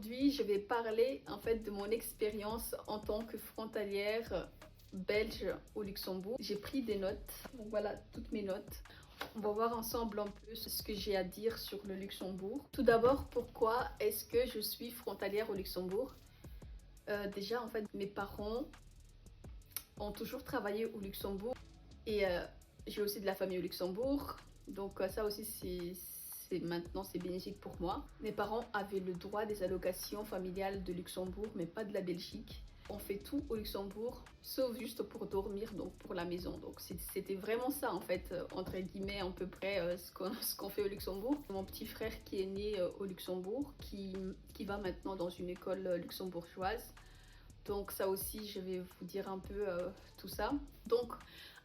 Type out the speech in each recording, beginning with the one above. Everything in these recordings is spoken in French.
Aujourd'hui, je vais parler en fait de mon expérience en tant que frontalière belge au Luxembourg. J'ai pris des notes, donc voilà toutes mes notes. On va voir ensemble un peu ce que j'ai à dire sur le Luxembourg. Tout d'abord, pourquoi est-ce que je suis frontalière au Luxembourg? Déjà, en fait, mes parents ont toujours travaillé au Luxembourg et j'ai aussi de la famille au Luxembourg. Donc ça aussi, maintenant c'est bénéfique pour moi. Mes parents avaient le droit des allocations familiales de Luxembourg, mais pas de la Belgique. On fait tout au Luxembourg, sauf juste pour dormir, donc pour la maison. Donc c'était vraiment ça en fait, entre guillemets, à peu près ce qu'on fait au Luxembourg. Mon petit frère qui est né au Luxembourg, qui va maintenant dans une école luxembourgeoise. Donc ça aussi, je vais vous dire un peu tout ça. Donc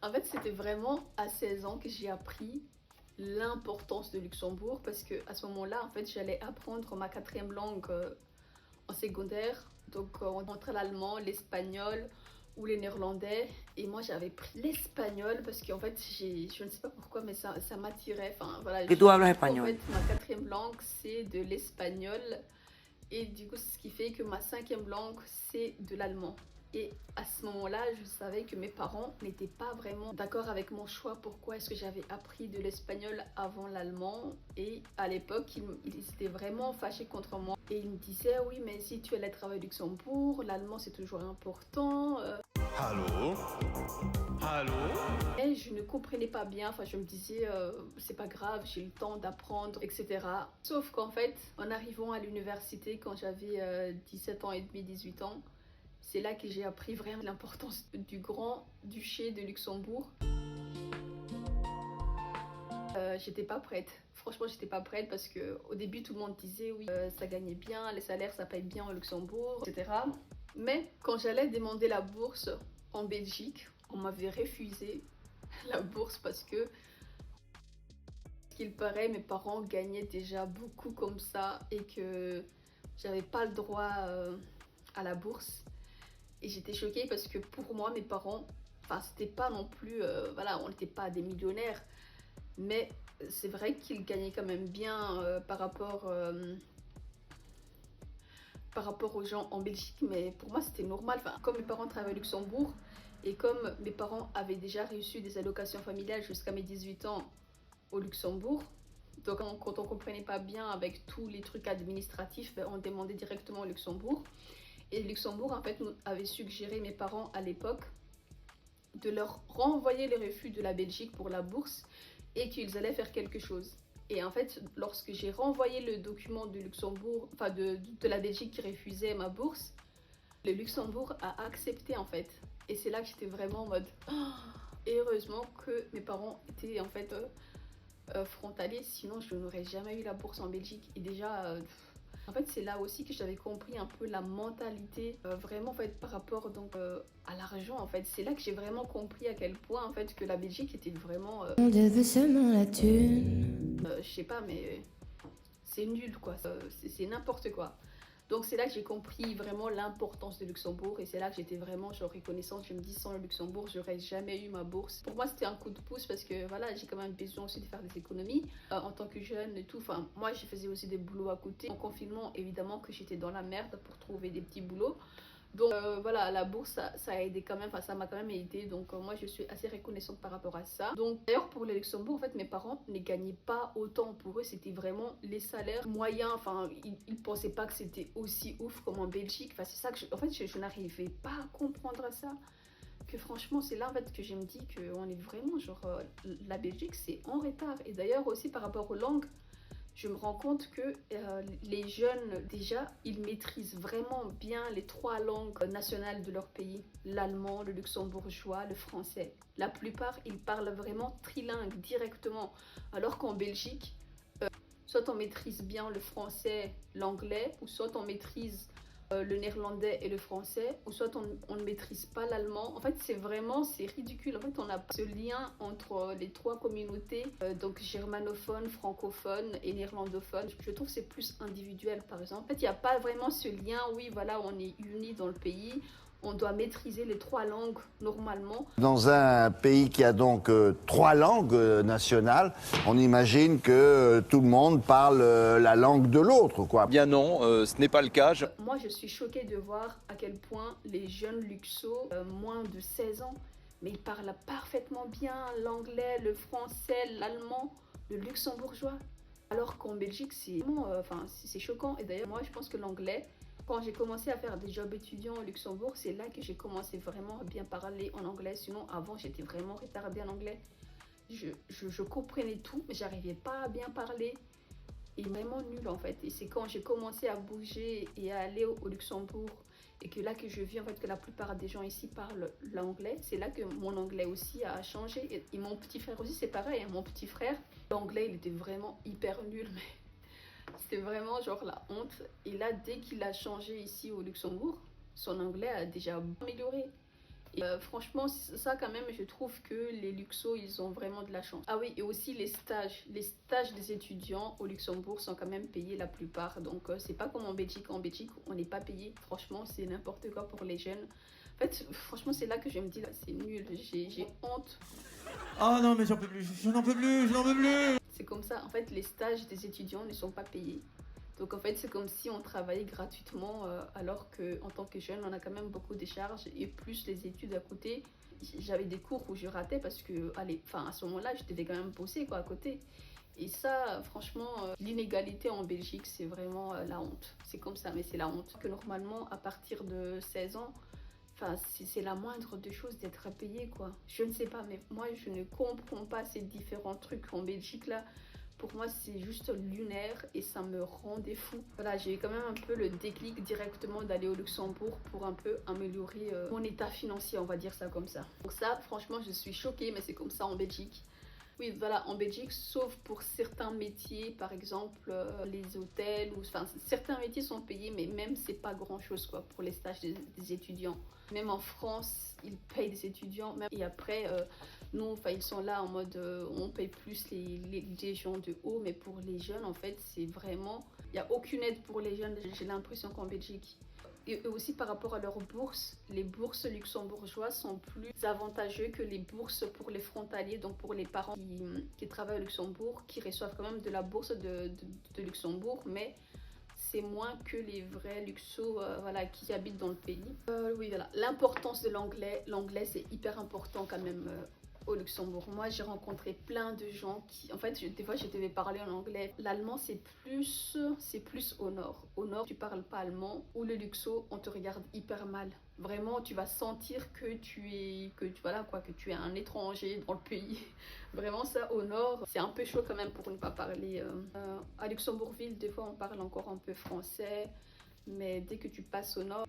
en fait, c'était vraiment à 16 ans que j'ai appris l'importance de Luxembourg, parce que à ce moment-là, en fait, j'allais apprendre ma 4e langue en secondaire. Donc entre l'allemand, l'espagnol ou les néerlandais. Et moi, j'avais pris l'espagnol parce qu'en fait, je ne sais pas pourquoi, mais ça m'attirait. Enfin voilà. Et tu hablas En espagnol. fait, ma 4e langue, c'est de l'espagnol. Et du coup, ce qui fait que ma 5e langue, c'est de l'allemand. Et à ce moment-là, je savais que mes parents n'étaient pas vraiment d'accord avec mon choix. Pourquoi est-ce que j'avais appris de l'espagnol avant l'allemand? Et à l'époque, ils étaient vraiment fâchés contre moi. Et ils me disaient, oui, mais si tu allais travailler au Luxembourg, l'allemand c'est toujours important. Allô? Allô? Et je ne comprenais pas bien, enfin je me disais c'est pas grave, j'ai le temps d'apprendre, etc. Sauf qu'en fait, en arrivant à l'université quand j'avais 17 ans et demi, 18 ans, c'est là que j'ai appris vraiment l'importance du Grand-Duché de Luxembourg. J'étais pas prête. Franchement, j'étais pas prête parce que au début, tout le monde disait oui, ça gagnait bien, les salaires, ça paye bien au Luxembourg, etc. Mais quand j'allais demander la bourse en Belgique, on m'avait refusé la bourse parce que, ce qu'il paraît, mes parents gagnaient déjà beaucoup comme ça et que j'avais pas le droit à la bourse. Et j'étais choquée parce que pour moi, mes parents, enfin, c'était pas non plus, voilà, on n'était pas des millionnaires, mais c'est vrai qu'ils gagnaient quand même bien par rapport aux gens en Belgique, mais pour moi c'était normal. Enfin, comme mes parents travaillaient au Luxembourg et comme mes parents avaient déjà reçu des allocations familiales jusqu'à mes 18 ans au Luxembourg, donc quand on comprenait pas bien avec tous les trucs administratifs, on demandait directement au Luxembourg. Et le Luxembourg en fait nous avait suggéré, mes parents à l'époque, de leur renvoyer les refus de la Belgique pour la bourse et qu'ils allaient faire quelque chose. Et en fait, lorsque j'ai renvoyé le document du Luxembourg, enfin de la Belgique qui refusait ma bourse, le Luxembourg a accepté en fait. Et c'est là que j'étais vraiment en mode oh, heureusement que mes parents étaient en fait frontaliers, sinon je n'aurais jamais eu la bourse en Belgique. Et déjà, en fait, c'est là aussi que j'avais compris un peu la mentalité vraiment en fait par rapport donc à l'argent en fait. C'est là que j'ai vraiment compris à quel point en fait que la Belgique était vraiment On veut seulement la thune. je sais pas, mais c'est nul quoi, c'est n'importe quoi. Donc c'est là que j'ai compris vraiment l'importance de Luxembourg et c'est là que j'étais vraiment genre reconnaissante. Je me dis sans le Luxembourg j'aurais jamais eu ma bourse. Pour moi c'était un coup de pouce parce que voilà, j'ai quand même besoin aussi de faire des économies en tant que jeune et tout. Enfin moi je faisais aussi des boulots à côté. En confinement évidemment que j'étais dans la merde pour trouver des petits boulots. Donc voilà, la bourse ça a aidé quand même, enfin ça m'a quand même aidé, donc moi je suis assez reconnaissante par rapport à ça. Donc d'ailleurs pour le Luxembourg en fait mes parents ne gagnaient pas autant, pour eux c'était vraiment les salaires moyens, enfin ils pensaient pas que c'était aussi ouf comme en Belgique, enfin c'est ça que en fait je n'arrivais pas à comprendre ça, que franchement c'est là en fait que je me dis qu'on est vraiment genre la Belgique c'est en retard. Et d'ailleurs aussi par rapport aux langues, je me rends compte que les jeunes, déjà, ils maîtrisent vraiment bien les 3 langues nationales de leur pays. L'allemand, le luxembourgeois, le français. La plupart, ils parlent vraiment trilingue directement. Alors qu'en Belgique, soit on maîtrise bien le français, l'anglais, ou soit on maîtrise le néerlandais et le français, ou soit on ne maîtrise pas l'allemand. En fait c'est ridicule. En fait on a ce lien entre les 3 communautés, donc germanophone, francophone et néerlandophone. Je trouve que c'est plus individuel par exemple. En fait il n'y a pas vraiment ce lien, oui voilà on est unis dans le pays, on doit maîtriser les 3 langues normalement. Dans un pays qui a donc 3 langues nationales, on imagine que tout le monde parle la langue de l'autre, quoi. Bien non, ce n'est pas le cas. Moi, je suis choquée de voir à quel point les jeunes luxos, moins de 16 ans, mais ils parlent parfaitement bien l'anglais, le français, l'allemand, le luxembourgeois. Alors qu'en Belgique, c'est c'est choquant. Et d'ailleurs, moi, je pense que l'anglais, quand j'ai commencé à faire des jobs étudiants au Luxembourg, c'est là que j'ai commencé vraiment à bien parler en anglais. Sinon, avant, j'étais vraiment retardée en anglais. Je comprenais tout, mais j'arrivais pas à bien parler. Et vraiment nul en fait. Et c'est quand j'ai commencé à bouger et à aller au Luxembourg et que là que je vis en fait que la plupart des gens ici parlent l'anglais, c'est là que mon anglais aussi a changé. Et mon petit frère aussi, c'est pareil. Mon petit frère, l'anglais, il était vraiment hyper nul, mais c'était vraiment genre la honte. Et là, dès qu'il a changé ici au Luxembourg, son anglais a déjà amélioré. Et franchement, ça quand même, je trouve que les luxos, ils ont vraiment de la chance. Ah oui, et aussi les stages. Les stages des étudiants au Luxembourg sont quand même payés la plupart. Donc, c'est pas comme en Belgique. En Belgique, on n'est pas payé. Franchement, c'est n'importe quoi pour les jeunes. En fait, franchement, c'est là que je me dis, là, c'est nul. J'ai honte. Oh non, mais j'en peux plus, je n'en peux plus, je n'en peux plus. C'est comme ça. En fait, les stages des étudiants ne sont pas payés. Donc en fait, c'est comme si on travaillait gratuitement alors qu'en tant que jeune, on a quand même beaucoup de charges et plus les études à côté. J'avais des cours où je ratais parce que à ce moment-là, je devais quand même bosser à côté. Et ça, franchement, l'inégalité en Belgique, c'est vraiment la honte. C'est comme ça, mais c'est la honte. Que normalement, à partir de 16 ans, c'est la moindre des choses d'être payé, quoi. Je ne sais pas, mais moi, je ne comprends pas ces différents trucs en Belgique, là. Pour moi, c'est juste lunaire et ça me rendait fou. Voilà, j'ai eu quand même un peu le déclic directement d'aller au Luxembourg pour un peu améliorer mon état financier, on va dire ça comme ça. Donc ça, franchement, je suis choquée, mais c'est comme ça en Belgique. Oui, voilà, en Belgique, sauf pour certains métiers, par exemple les hôtels, certains métiers sont payés, mais même c'est pas grand-chose quoi pour les stages des étudiants. Même en France, ils payent des étudiants, et après, nous, ils sont là en mode, on paye plus les gens de haut, mais pour les jeunes, en fait, c'est vraiment, il n'y a aucune aide pour les jeunes, j'ai l'impression qu'en Belgique. Et aussi par rapport à leurs bourses, les bourses luxembourgeoises sont plus avantageuses que les bourses pour les frontaliers, donc pour les parents qui travaillent au Luxembourg, qui reçoivent quand même de la bourse de Luxembourg, mais c'est moins que les vrais luxos qui habitent dans le pays. Oui, voilà. L'importance de l'anglais. L'anglais, c'est hyper important quand même au Luxembourg. Moi, j'ai rencontré plein de gens qui... En fait, des fois, je devais parler en anglais. L'allemand, c'est plus au nord. Au nord, tu parles pas allemand. Ou le luxo, on te regarde hyper mal. Vraiment, tu vas sentir que tu es un étranger dans le pays. Vraiment, ça, au nord, c'est un peu chaud quand même pour ne pas parler. À Luxembourgville, des fois, on parle encore un peu français. Mais dès que tu passes au nord,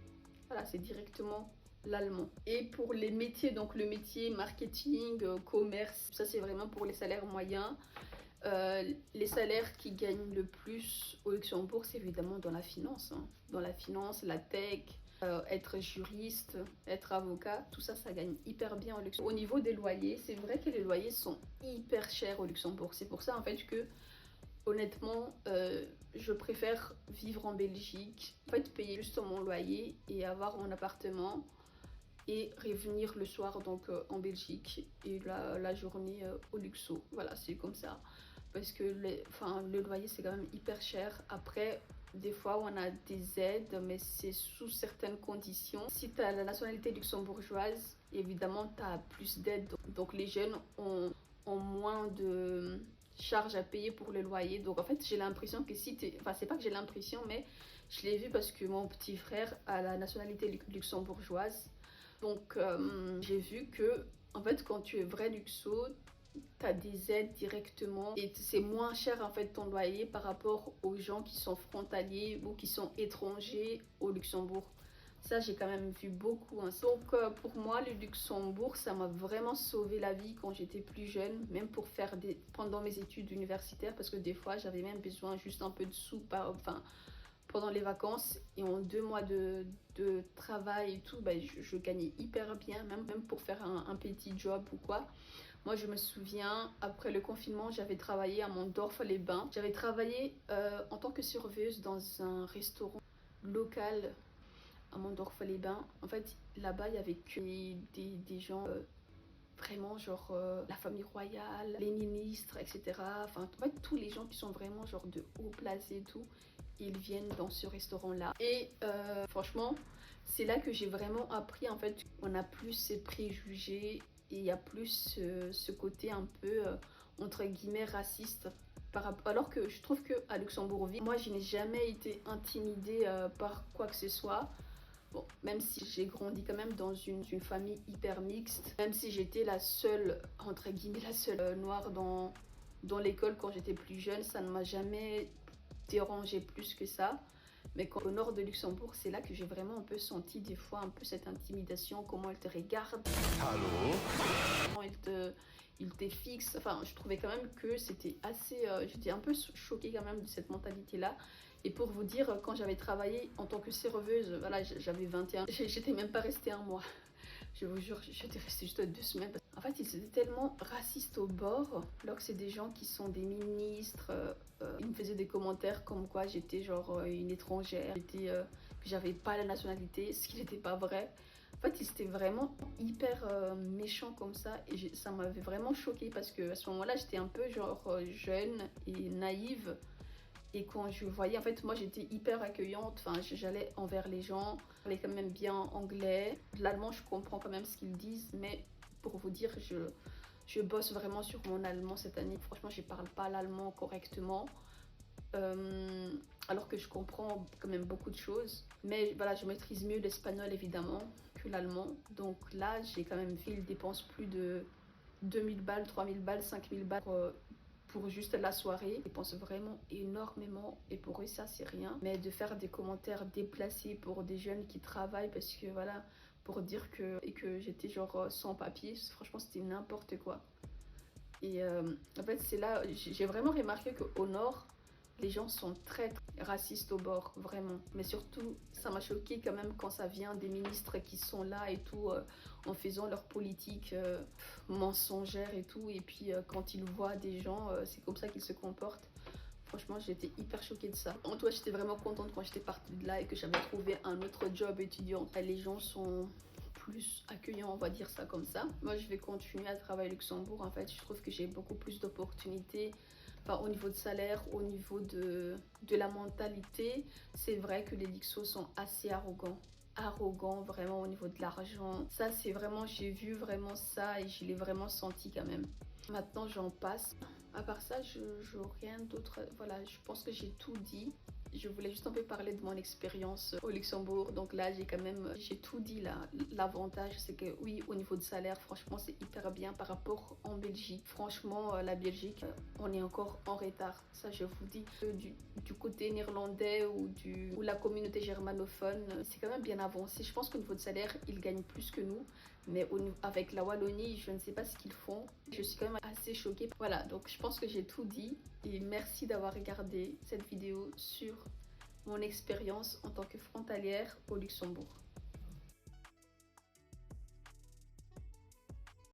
voilà, c'est directement l'allemand. Et pour les métiers, donc le métier marketing, commerce, ça, c'est vraiment pour les salaires moyens. Les salaires qui gagnent le plus au Luxembourg, c'est évidemment dans la finance. Dans la finance, la tech... être juriste, être avocat, tout ça, ça gagne hyper bien au Luxembourg. Au niveau des loyers, c'est vrai que les loyers sont hyper chers au Luxembourg. C'est pour ça en fait que, honnêtement, je préfère vivre en Belgique, en fait payer juste mon loyer et avoir mon appartement et revenir le soir donc en Belgique et la journée au Luxo. Voilà, c'est comme ça. Parce que le loyer, c'est quand même hyper cher. Après, des fois, on a des aides, mais c'est sous certaines conditions. Si tu as la nationalité luxembourgeoise, évidemment, tu as plus d'aides. Donc, les jeunes ont moins de charges à payer pour le loyer. Donc, en fait, j'ai l'impression que si tu... Enfin, c'est pas que j'ai l'impression, mais je l'ai vu parce que mon petit frère a la nationalité luxembourgeoise. Donc, j'ai vu que, en fait, quand tu es vrai luxo, tu as des aides directement et c'est moins cher en fait ton loyer par rapport aux gens qui sont frontaliers ou qui sont étrangers au Luxembourg. Ça, j'ai quand même vu beaucoup. Donc pour moi, le Luxembourg, ça m'a vraiment sauvé la vie quand j'étais plus jeune, même pour faire pendant mes études universitaires, parce que des fois, j'avais même besoin juste un peu de sous pendant les vacances, et en 2 mois de travail et tout, je gagnais hyper bien, même pour faire un petit job ou quoi. Moi, je me souviens, après le confinement, j'avais travaillé à Mondorf-les-Bains. J'avais travaillé en tant que serveuse dans un restaurant local à Mondorf-les-Bains. En fait, là-bas, il y avait que des gens vraiment genre la famille royale, les ministres, etc. Enfin, en fait, tous les gens qui sont vraiment genre de haut placés et tout, ils viennent dans ce restaurant-là. Et franchement, c'est là que j'ai vraiment appris en fait, on a plus ces préjugés et il y a plus ce côté un peu entre guillemets raciste. Alors que je trouve qu'à Luxembourg-Ville, moi je n'ai jamais été intimidée par quoi que ce soit. Bon, même si j'ai grandi quand même dans une famille hyper mixte, même si j'étais la seule, entre guillemets, la seule noire dans l'école quand j'étais plus jeune, ça ne m'a jamais dérangé plus que ça. Mais quand au nord de Luxembourg, c'est là que j'ai vraiment un peu senti des fois un peu cette intimidation, comment elle te regarde, Hallo? comment il te fixe. Enfin, je trouvais quand même que c'était assez... j'étais un peu choquée quand même de cette mentalité-là. Et pour vous dire, quand j'avais travaillé en tant que serveuse, voilà, j'avais 21, j'étais même pas restée un mois. Je vous jure, j'étais restée juste 2 semaines. En fait, ils étaient tellement racistes au bord, alors que c'est des gens qui sont des ministres. Ils me faisaient des commentaires comme quoi j'étais genre une étrangère, que j'avais pas la nationalité, ce qui n'était pas vrai. En fait, ils étaient vraiment hyper méchants comme ça et ça m'avait vraiment choquée parce que à ce moment-là, j'étais un peu genre jeune et naïve. Et quand je voyais, en fait, moi j'étais hyper accueillante, enfin j'allais envers les gens, je parlais quand même bien anglais. L'allemand, je comprends quand même ce qu'ils disent, mais pour vous dire, je bosse vraiment sur mon allemand cette année. Franchement, je parle pas l'allemand correctement, alors que je comprends quand même beaucoup de choses. Mais voilà, je maîtrise mieux l'espagnol évidemment que l'allemand. Donc là, j'ai quand même fait, il dépense plus de 2000 balles, 3000 balles, 5000 balles pour juste la soirée. Ils pensent vraiment énormément et pour eux ça c'est rien. Mais de faire des commentaires déplacés pour des jeunes qui travaillent parce que voilà, pour dire que j'étais genre sans papier, franchement c'était n'importe quoi. Et en fait c'est là, j'ai vraiment remarqué qu'au nord, les gens sont très racistes au bord, vraiment. Mais surtout, ça m'a choqué quand même quand ça vient des ministres qui sont là et tout, en faisant leur politique mensongère et tout. Et puis quand ils voient des gens, c'est comme ça qu'ils se comportent. Franchement, j'étais hyper choquée de ça. En tout cas, j'étais vraiment contente quand j'étais partie de là et que j'avais trouvé un autre job étudiant. Les gens sont plus accueillants, on va dire ça comme ça. Moi, je vais continuer à travailler au Luxembourg. En fait, je trouve que j'ai beaucoup plus d'opportunités. Enfin, au niveau de salaire, au niveau de la mentalité, c'est vrai que les Luxos sont assez arrogants vraiment au niveau de l'argent. Ça, c'est vraiment, j'ai vu vraiment ça et je l'ai vraiment senti quand même. Maintenant, j'en passe. À part ça, je rien d'autre. Voilà, je pense que j'ai tout dit. Je voulais juste un peu parler de mon expérience au Luxembourg. Donc là, j'ai tout dit là. L'avantage, c'est que oui, au niveau de salaire, franchement, c'est hyper bien par rapport en Belgique. Franchement, la Belgique, on est encore en retard. Ça, je vous dis. Du côté néerlandais ou la communauté germanophone, c'est quand même bien avancé. Je pense qu'au niveau de salaire, ils gagnent plus que nous. Mais avec la Wallonie, je ne sais pas ce qu'ils font. Je suis quand même assez choquée. Voilà, donc je pense que j'ai tout dit. Et merci d'avoir regardé cette vidéo sur mon expérience en tant que frontalière au Luxembourg.